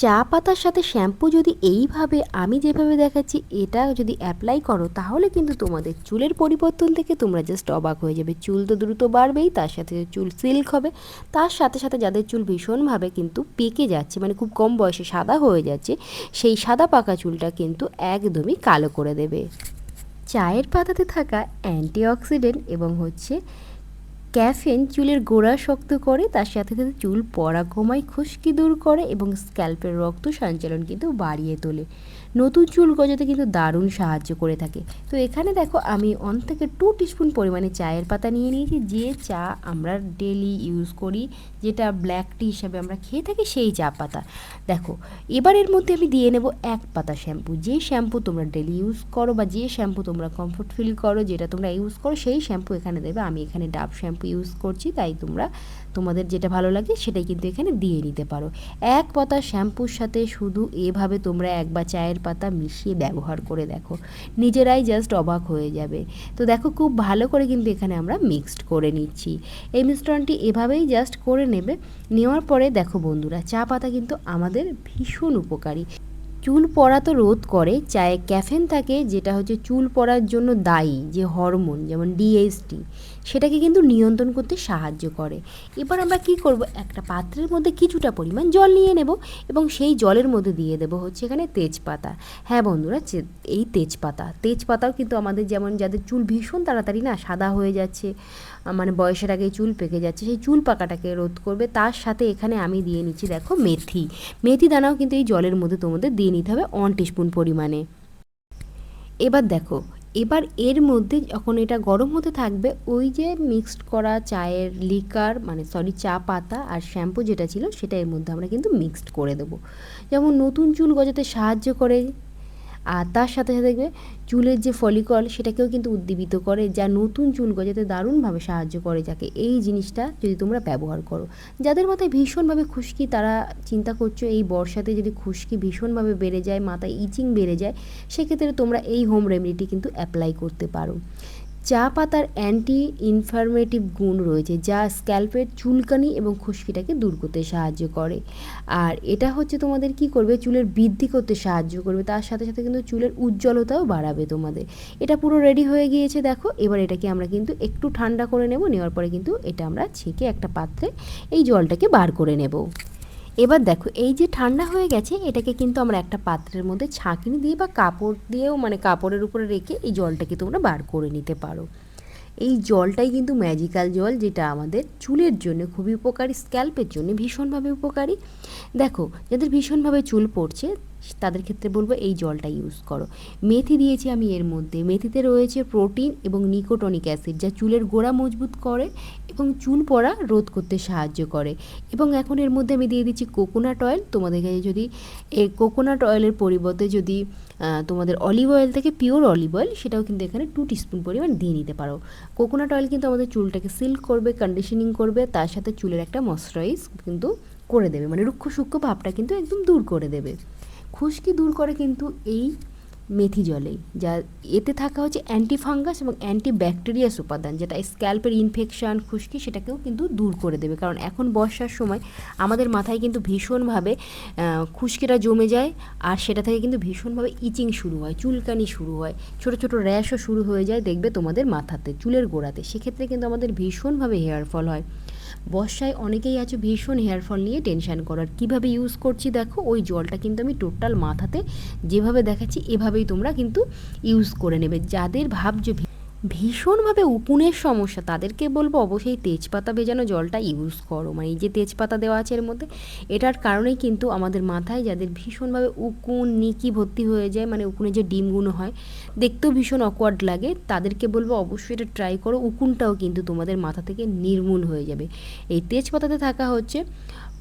চা পাতার সাথে শ্যাম্পু যদি এইভাবে আমি যেভাবে দেখাচ্ছি এটা যদি অ্যাপ্লাই করো, তাহলে কিন্তু তোমাদের চুলের পরিবর্তন থেকে তোমরা জাস্ট অবাক হয়ে যাবে। চুল তো দ্রুত বাড়বেই, তার সাথে চুল সিল্ক হবে, তার সাথে সাথে যাদের চুল ভীষণভাবে কিন্তু পেকে যাচ্ছে, মানে খুব কম বয়সে সাদা হয়ে যাচ্ছে, সেই সাদা পাকা চুলটা কিন্তু একদমই কালো করে দেবে। চায়ের পাতাতে থাকা অ্যান্টিঅক্সিডেন্ট এবং ক্যাফেন চুলের গোড়া শক্ত করে, তার সাথে সাথে চুল পড়া কমায়, খুশকি দূর করে এবং স্ক্যাল্পের রক্ত সঞ্চালন কিন্তু বাড়িয়ে তোলে। নতুন চুল গজাতে কিন্তু দারুণ সাহায্য করে থাকে। তো এখানে দেখো আমি 1 থেকে 2 টিস্পুন পরিমাণে চায়ের পাতা নিয়ে নিয়েছি, যে চা আমরা ডেলি ইউজ করি, যেটা ব্ল্যাক টি হিসাবে আমরা খেয়ে থাকি, সেই চা পাতা। দেখো এবার এর মধ্যে আমি দিয়ে নেব 1 পাতা শ্যাম্পু। যে শ্যাম্পু তোমরা ডেলি ইউজ করো বা যে শ্যাম্পু তোমরা কমফোর্ট ফিল করো, যেটা তোমরা ইউজ করো, সেই শ্যাম্পু এখানে দেবে। আমি এখানে ডাভ শ্যাম্পু ইউজ করছি, তাই তোমাদের যেটা ভালো লাগে সেটাই কিন্তু এখানে দিয়ে নিতে পারো। 1 পাতা শ্যাম্পুর সাথে শুধু এভাবে তোমরা একবার চায়ের পাতা মিশিয়ে ব্যবহার করে দেখো, নিজেরাই জাস্ট অবাক হয়ে যাবে। তো দেখো খুব ভালো করে কিন্তু এখানে আমরা মিক্সড করে নিচ্ছি। এই মিশ্রণটি এভাবেই জাস্ট করে নেবে। নেওয়ার পরে দেখো বন্ধুরা, চা পাতা কিন্তু আমাদের ভীষণ উপকারী। চুল পড়া তো রোধ করে, চায়ে ক্যাফেন থাকে, যেটা চুল পড়ার জন্য দায়ী যে হরমোন, যেমন ডিএসটি, সেটাকে কিন্তু নিয়ন্ত্রণ করতে সাহায্য করে। এবার আমরা কি করব, একটা পাত্রের মধ্যে কিছুটা পরিমাণ জল নিয়ে নেব এবং সেই জলের মধ্যে দিয়ে দেবো এখানে তেজপাতা। হ্যাঁ বন্ধুরা, এই তেজপাতাও কিন্তু আমাদের, যেমন যাদের চুল ভীষণ তাড়াতাড়ি না সাদা হয়ে যাচ্ছে, মানে বয়সের আগে চুল পেকে যাচ্ছে, সেই চুল পাকাটাকে রোধ করবে। তার সাথে এখানে আমি দিয়ে নিচ্ছি দেখো মেথি দানাও কিন্তু এই জলের মধ্যে তোমাদের দিয়ে নিতে হবে 1 টিস্পুন পরিমাণে। এবার দেখো, এবার এর মধ্যে যখন এটা গরম হতে থাকবে, ওই যে মিক্সড করা চায়ের লিকার, মানে চা পাতা আর শ্যাম্পু যেটা ছিল, সেটা এর মধ্যে আমরা কিন্তু মিক্সড করে দেবো। যেমন নতুন চুল গজাতে সাহায্য করে, আর তার সাথে সাথে দেখবে চুলের যে ফলিকল সেটাকেও কিন্তু উদ্দীপিত করে, যা নতুন চুল গজাতে দারুণভাবে সাহায্য করে। যাকে এই জিনিসটা যদি তোমরা ব্যবহার করো, যাদের মাথায় ভীষণভাবে খুশকি, তারা চিন্তা করছো এই বর্ষাতে যদি খুশকি ভীষণভাবে বেড়ে যায়, মাথায় ইচিং বেড়ে যায়, সেক্ষেত্রে তোমরা এই হোম রেমেডিটি কিন্তু অ্যাপ্লাই করতে পারো। চা পাতার অ্যান্টি ইনফ্লামেটিভ গুণ রয়েছে, যা স্ক্যাল্পের চুলকানি এবং খুশকিটাকে দূর করতে সাহায্য করে। আর এটা তোমাদের কি করবে, চুলের বৃদ্ধি করতে সাহায্য করবে, তার সাথে সাথে কিন্তু চুলের উজ্জ্বলতাও বাড়াবে তোমাদের। এটা পুরো রেডি হয়ে গিয়েছে দেখো। এবার এটাকে আমরা কিন্তু একটু ঠান্ডা করে নেব। নেওয়ার পরে কিন্তু এটা আমরা ছেঁকে একটা পাত্রে এই জলটাকে বার করে নেব। এবার দেখো, এই যে ঠান্ডা হয়ে গেছে, এটাকে কিন্তু আমরা একটা পাত্রের মধ্যে ছাঁকনি দিয়ে বা কাপড় দিয়েও, মানে কাপড়ের উপরে রেখে এই জলটাকে তোমরা বার করে নিতে পারো। এই জলটাই কিন্তু ম্যাজিক্যাল জল, যেটা আমাদের চুলের জন্য খুবই উপকারী, স্ক্যাল্পের জন্য ভীষণভাবে উপকারী। দেখো যাদের ভীষণভাবে চুল পড়ছে, তাদের ক্ষেত্রে বলবো এই জলটা ইউজ করো। মেথি দিয়েছি আমি এর মধ্যে। মেথিতে রয়েছে প্রোটিন এবং নিকোটনিক অ্যাসিড, যা চুলের গোড়া মজবুত করে এবং চুল পড়া রোধ করতে সাহায্য করে। এবং এখন এর মধ্যে আমি দিয়ে দিচ্ছি কোকোনাট অয়েল। তোমাদের কাছে যদি এই কোকোনাট অয়েলের পরিবর্তে যদি তোমাদের অলিভ অয়েল থেকে, পিওর অলিভ অয়েল, সেটাও কিন্তু এখানে 2 টিস্পুন পরিমাণ দিয়ে নিতে পারো। কোকোনাট অয়েল কিন্তু আমাদের চুলটাকে সিল্ক করবে, কন্ডিশনিং করবে, তার সাথে চুলের একটা ময়শ্চারাইজ কিন্তু করে দেবে, মানে রুক্ষ সূক্ষ্ম ভাবটা কিন্তু একদম দূর করে দেবে। খুশকি দূর করে কিন্তু এই মেথি জলেই, যা এতে থাকা অ্যান্টি ফাঙ্গাস এবং অ্যান্টি ব্যাকটেরিয়াস উপাদান, যেটা স্ক্যাল্পের ইনফেকশান, খুশকি, সেটাকেও কিন্তু দূর করে দেবে। কারণ এখন বর্ষার সময় আমাদের মাথায় কিন্তু ভীষণভাবে খুশকিটা জমে যায়, আর সেটা থেকে কিন্তু ভীষণভাবে ইচিং শুরু হয়, চুলকানি শুরু হয়, ছোটো ছোটো র্যাশও শুরু হয়ে যায় দেখবে তোমাদের মাথাতে, চুলের গোড়াতে। সেক্ষেত্রে কিন্তু আমাদের ভীষণভাবে হেয়ার ফল হয়। বর্ষায় অনেকেই আছে ভীষণ হেয়ার ফল নিয়ে টেনশান করার। কীভাবে ইউজ করছি দেখো, ওই জলটা কিন্তু আমি টোটাল মাথাতে যেভাবে দেখাচ্ছি এভাবেই তোমরা কিন্তু ইউজ করে নেবে। যাদের ভাবছো ভীষণভাবে উকুনের সমস্যা, তাদেরকে বলবো অবশ্যই তেজপাতা ভেজানো জলটা ইউজ করো। মানে এই যে তেজপাতা দেওয়া আছে এর মধ্যে, এটার কারণেই কিন্তু আমাদের মাথায় যাদের ভীষণভাবে উকুন, নিকি ভর্তি হয়ে যায়, মানে উকুনের যে ডিমগুলো হয়, দেখতেও ভীষণ অকওয়ার্ড লাগে, তাদেরকে বলবো অবশ্যই এটা ট্রাই করো। উকুনটাও কিন্তু তোমাদের মাথা থেকে নির্মূল হয়ে যাবে। এই তেজপাতাতে থাকা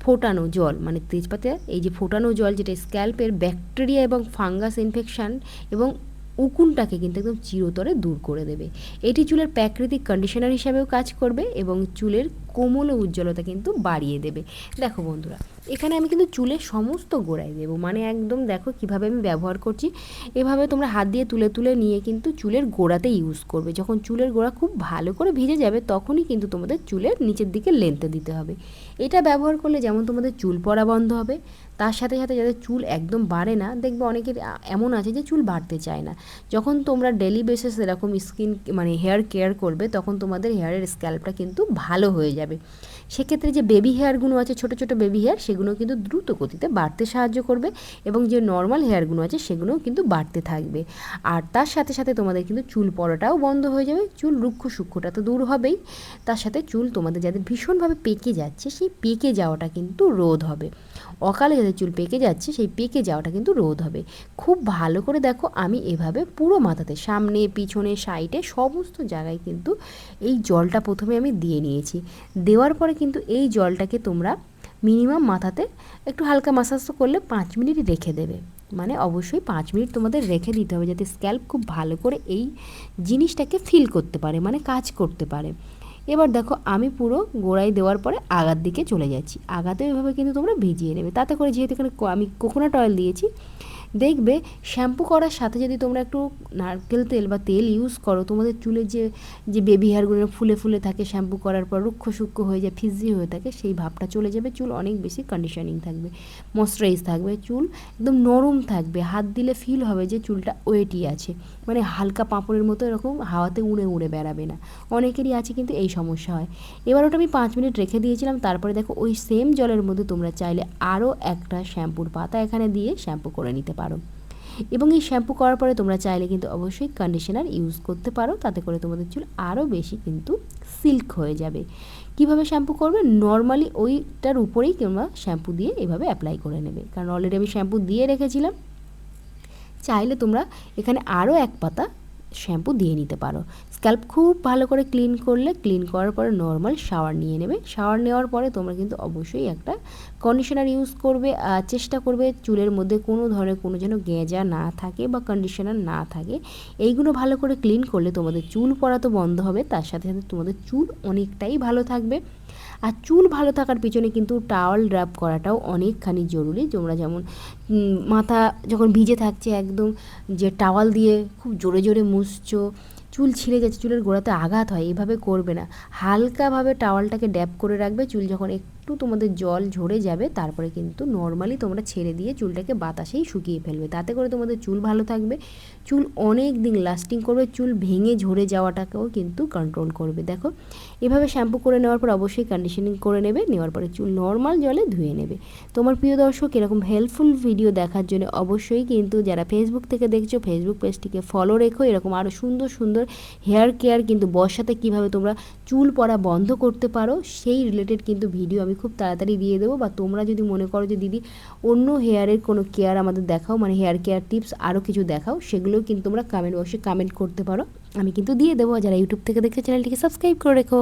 ফোটানো জল, মানে তেজপাতা এই যে ফোটানো জল, যেটা স্ক্যাল্পের ব্যাকটেরিয়া এবং ফাঙ্গাস ইনফেকশান এবং উকুনটাকে কিন্তু একদম চিরতরে দূর করে দেবে। এটি চুলের প্রাকৃতিক কন্ডিশনার হিসাবেও কাজ করবে এবং চুলের কোমল ও উজ্জ্বলতা কিন্তু বাড়িয়ে দেবে। দেখো বন্ধুরা, এখানে আমি কিন্তু চুলের সমস্ত গোড়ায় দেবো, মানে একদম দেখো কিভাবে আমি ব্যবহার করছি। এভাবে তোমরা হাত দিয়ে তুলে তুলে নিয়ে কিন্তু চুলের গোড়াতে ইউজ করবে। যখন চুলের গোড়া খুব ভালো করে ভিজে যাবে তখনই কিন্তু তোমাদের চুলের নিচের দিকে লেন্থে দিতে হবে। এটা ব্যবহার করলে যেমন তোমাদের চুল পড়া বন্ধ হবে, তার সাথে সাথে যাদের চুল একদম বাড়ে না, দেখবে অনেকের এমন আছে যে চুল বাড়তে চায় না, যখন তোমরা ডেলি বেসিস এরকম স্কিন মানে হেয়ার কেয়ার করবে তখন তোমাদের হেয়ারের স্ক্যাল্পটা কিন্তু ভালো হয়ে যাবে। সেক্ষেত্রে যে বেবি হেয়ারগুলো আছে, ছোটো ছোটো বেবি হেয়ার, সেগুলো কিন্তু দ্রুত গতিতে বাড়তে সাহায্য করবে এবং যে নর্মাল হেয়ারগুলো আছে সেগুলোও কিন্তু বাড়তে থাকবে। আর তার সাথে সাথে তোমাদের কিন্তু চুল পড়াটাও বন্ধ হয়ে যাবে, চুল রুক্ষ সূক্ষ্মটা তো দূর হবেই, তার সাথে চুল তোমাদের যাদের ভীষণভাবে পেকে যাচ্ছে সেই পেকে যাওয়াটা কিন্তু রোধ হবে। অকালে যাদের চুল পেকে যাচ্ছে সেই পেকে যাওয়াটা কিন্তু রোধ হবে। খুব ভালো করে দেখো, আমি এভাবে পুরো মাথাতে, সামনে পিছনে সাইডে সমস্ত জায়গায় কিন্তু এই জলটা প্রথমে আমি দিয়ে নিয়েছি। দেওয়ার পরে কিন্তু এই জলটাকে তোমরা মিনিমাম মাথাতে একটু হালকা মাসাজ করলে 5 মিনিট রেখে দেবে। মানে অবশ্যই 5 মিনিট তোমাদের রেখে দিতে হবে যাতে স্ক্যাল্প খুব ভালো করে এই জিনিসটাকে ফিল করতে পারে, মানে কাজ করতে পারে। এবার দেখো আমি পুরো গোড়ায় দেওয়ার পরে আগার দিকে চলে যাচ্ছি। আগাতেও এভাবে কিন্তু তোমরা ভিজিয়ে নেবে। তাতে করে যেহেতু এখানে আমি কোকোনাট অয়েল দিয়েছি, দেখবে শ্যাম্পু করার সাথে যদি তোমরা একটু নারকেল তেল বা তেল ইউজ করো, তোমাদের চুলের যে যে বেবি হেয়ারগুলো ফুলে ফুলে থাকে, শ্যাম্পু করার পর রুক্ষ সূক্ষ্ম হয়ে যায়, ফিজি হয়ে থাকে, সেই ভাবটা চলে যাবে। চুল অনেক বেশি কন্ডিশনিং থাকবে, ময়শ্চারাইজ থাকবে, চুল একদম নরম থাকবে, হাত দিলে ফিল হবে যে চুলটা ওয়েটই আছে, মানে হালকা পাঁপড়ের মতো এরকম হাওয়াতে উড়ে উড়ে বেড়াবে না। অনেকেরই আছে কিন্তু এই সমস্যা হয়। এবার ওটা আমি 5 মিনিট রেখে দিয়েছিলাম। তারপরে দেখো ওই সেম জলের মধ্যে তোমরা চাইলে আরও একটা শ্যাম্পুর পাতা এখানে দিয়ে শ্যাম্পু করে নিতে পারো। এবং এই শ্যাম্পু করার পরে তোমরা চাইলে কিন্তু অবশ্যই কন্ডিশনার ইউজ করতে পারো, তাতে করে তোমাদের চুল আরও বেশি কিন্তু সিল্ক হয়ে যাবে। কিভাবে শ্যাম্পু করবে, নর্মালি ওইটার উপরেই তোমরা শ্যাম্পু দিয়ে এভাবে অ্যাপ্লাই করে নেবে, কারণ অলরেডি আমি শ্যাম্পু দিয়ে রেখেছিলাম। চাইলে তোমরা এখানে আরও এক পাতা শ্যাম্পু দিয়ে নিতে পারো। স্ক্যাল্প খুব ভালো করে ক্লিন করার পরে নর্মাল শাওয়ার নিয়ে নেবে। শাওয়ার নেওয়ার পরে তোমরা কিন্তু অবশ্যই একটা কন্ডিশনার ইউজ করবে। চেষ্টা করবে চুলের মধ্যে কোনো ধরনের কোনো যেন গেঁজা না থাকে বা কন্ডিশনার না থাকে। এইগুলো ভালো করে ক্লিন করলে তোমাদের চুল পড়া তো বন্ধ হবে, তার সাথে সাথে তোমাদের চুল অনেকটাই ভালো থাকবে। আর চুল ভালো থাকার পিছনে কিন্তু টাওয়াল ড্রাপ করাটাও অনেকখানি জরুরি। তোমরা যেমন মাথা যখন ভিজে থাকছে একদম যে টাওয়াল দিয়ে খুব জোরে জোরে মুছছো, চুল ছিঁড়ে যাচ্ছে, চুলের গোড়াতে আঘাত হয়, এভাবে করবে না। হালকাভাবে টাওয়ালটাকে ড্যাপ করে রাখবে। চুল যখন একটু তোমাদের জল ঝরে যাবে তারপরে কিন্তু নর্মালি তোমরা ছেড়ে দিয়ে চুলটাকে বাতাসেই শুকিয়ে ফেলবে। তাতে করে তোমাদের চুল ভালো থাকবে, চুল অনেক দিন লাস্টিং করবে, চুল ভেঙে ঝরে যাওয়াটাকেও কিন্তু কন্ট্রোল করবে। দেখো এভাবে শ্যাম্পু করে নেওয়ার পর অবশ্যই কন্ডিশনিং করে নেবে, নেওয়ার পরে চুল নর্মাল জলে ধুয়ে নেবে। তোমার প্রিয় দর্শক, এরকম হেল্পফুল ভিডিও দেখার জন্য অবশ্যই কিন্তু যারা ফেসবুক থেকে দেখছো ফেসবুক পেজটিকে ফলো রেখো। এরকম আরও সুন্দর সুন্দর হেয়ার কেয়ার কিন্তু বর্ষাতে কীভাবে তোমরা চুল পড়া বন্ধ করতে পারো সেই রিলেটেড কিন্তু ভিডিও আমি খুব তাড়াতাড়ি দিয়ে দেবো। বা তোমরা যদি মনে করো যে দিদি অন্য হেয়ারের কোনো কেয়ার আমাদের দেখাও, মানে হেয়ার কেয়ার টিপস আরও কিছু দেখাও, সেগুলোও কিন্তু তোমরা কমেন্ট বক্সে কমেন্ট করতে পারো, আমি কিন্তু দিয়ে দেবো। যারা ইউটিউব থেকে দেখে চ্যানেলটিকে সাবস্ক্রাইব করে রেখো।